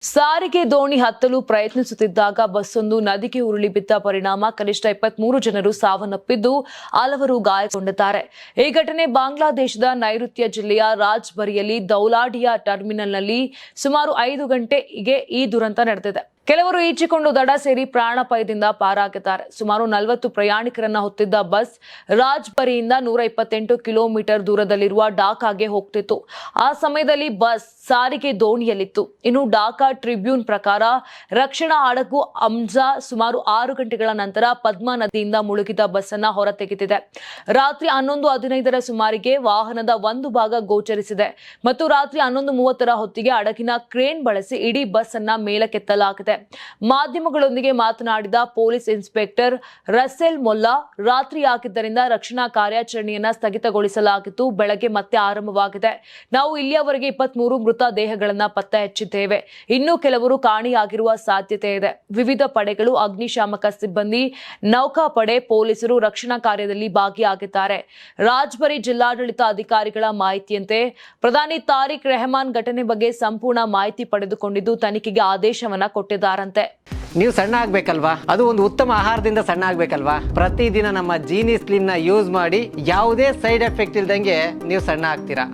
ಸಾರಿಗೆ ದೋಣಿ ಹತ್ತಲು ಪ್ರಯತ್ನಿಸುತ್ತಿದ್ದಾಗ ಬಸ್ಸೊಂದು ನದಿಗೆ ಉರುಳಿ ಬಿದ್ದ ಪರಿಣಾಮ ಕನಿಷ್ಠ 23 ಜನರು ಸಾವನ್ನಪ್ಪಿದ್ದು ಹಲವರು ಗಾಯಗೊಂಡಿದ್ದಾರೆ. ಈ ಘಟನೆ ಬಾಂಗ್ಲಾದೇಶದ ನೈಋತ್ಯ ಜಿಲ್ಲೆಯ ರಾಜ್ಬರಿಯಲ್ಲಿ ದೌಲಾಡಿಯಾ ಟರ್ಮಿನಲ್ನಲ್ಲಿ ಸುಮಾರು 5 ಗಂಟೆಗೆ ಈ ದುರಂತ ನಡೆದಿದೆ. ಕೆಲವರು ಈಚಿಕೊಂಡು ದಡ ಸೇರಿ ಪ್ರಾಣಾಪಾಯದಿಂದ ಪಾರಾಗಿದ್ದಾರೆ. ಸುಮಾರು 40 ಪ್ರಯಾಣಿಕರನ್ನ ಹೊತ್ತಿದ್ದ ಬಸ್ ರಾಜ್ಬರಿಯಿಂದ 128 ಕಿಲೋಮೀಟರ್ ದೂರದಲ್ಲಿರುವ ಢಾಕಾಗೆ ಹೋಗ್ತಿತ್ತು. ಆ ಸಮಯದಲ್ಲಿ ಬಸ್ ಸಾರಿಗೆ ದೋಣಿಯಲ್ಲಿತ್ತು. ಇನ್ನು ಢಾಕಾ ಟ್ರಿಬ್ಯೂನ್ ಪ್ರಕಾರ ರಕ್ಷಣಾ ಹಡಗು ಅಮ್ಜಾ ಸುಮಾರು 6 ಗಂಟೆಗಳ ನಂತರ ಪದ್ಮಾ ನದಿಯಿಂದ ಮುಳುಗಿದ ಬಸ್ ಅನ್ನ ಹೊರತೆಗೆದಿದೆ. ರಾತ್ರಿ 11:15 ಸುಮಾರಿಗೆ ವಾಹನದ ಒಂದು ಭಾಗ ಗೋಚರಿಸಿದೆ ಮತ್ತು ರಾತ್ರಿ 11:30 ಹೊತ್ತಿಗೆ ಹಡಗಿನ ಕ್ರೇನ್ ಬಳಸಿ ಇಡೀ ಬಸ್ ಅನ್ನ ಮೇಲಕ್ಕೆತ್ತಲಾಗಿದೆ. ಮಾಧ್ಯಮಗಳೊಂದಿಗೆ ಮಾತನಾಡಿದ ಪೊಲೀಸ್ ಇನ್ಸ್ಪೆಕ್ಟರ್ ರಸೆಲ್ ಮೊಲ್ಲಾ, ರಾತ್ರಿ ಆಗಿದ್ದರಿಂದ ರಕ್ಷಣಾ ಕಾರ್ಯಾಚರಣೆಯನ್ನ ಸ್ಥಗಿತಗೊಳಿಸಲಾಗಿದ್ದು ಬೆಳಗ್ಗೆ ಮತ್ತೆ ಆರಂಭವಾಗಿದೆ. ನಾವು ಇಲ್ಲಿಯವರೆಗೆ 23 ಮೃತ ದೇಹಗಳನ್ನ ಪತ್ತೆ ಹಚ್ಚಿದ್ದೇವೆ. ಇನ್ನೂ ಕೆಲವರು ಕಾಣೆಯಾಗಿರುವ ಸಾಧ್ಯತೆ ಇದೆ. ವಿವಿಧ ಪಡೆಗಳು, ಅಗ್ನಿಶಾಮಕ ಸಿಬ್ಬಂದಿ, ನೌಕಾಪಡೆ, ಪೊಲೀಸರು ರಕ್ಷಣಾ ಕಾರ್ಯದಲ್ಲಿ ಭಾಗಿಯಾಗಿದ್ದಾರೆ. ರಾಜ್ಬರಿ ಜಿಲ್ಲಾಡಳಿತ ಅಧಿಕಾರಿಗಳ ಮಾಹಿತಿಯಂತೆ ಪ್ರಧಾನಿ ತಾರಿಕ್ ರೆಹಮಾನ್ ಘಟನೆ ಬಗ್ಗೆ ಸಂಪೂರ್ಣ ಮಾಹಿತಿ ಪಡೆದುಕೊಂಡಿದ್ದು ತನಿಖೆಗೆ ಆದೇಶವನ್ನ ಕೊಟ್ಟಿದ್ದಾರಂತೆ. ನೀವು ಸಣ್ಣ ಆಗ್ಬೇಕಲ್ವಾ? ಅದು ಒಂದು ಉತ್ತಮ ಆಹಾರದಿಂದ ಸಣ್ಣ ಆಗ್ಬೇಕಲ್ವಾ? ಪ್ರತಿದಿನ ನಮ್ಮ ಜೀನಿ ಸ್ಲಿಮ್ ನ ಯೂಸ್ ಮಾಡಿ ಯಾವುದೇ ಸೈಡ್ ಎಫೆಕ್ಟ್ ಇಲ್ದಂಗೆ ನೀವು ಸಣ್ಣ ಆಗ್ತೀರಾ.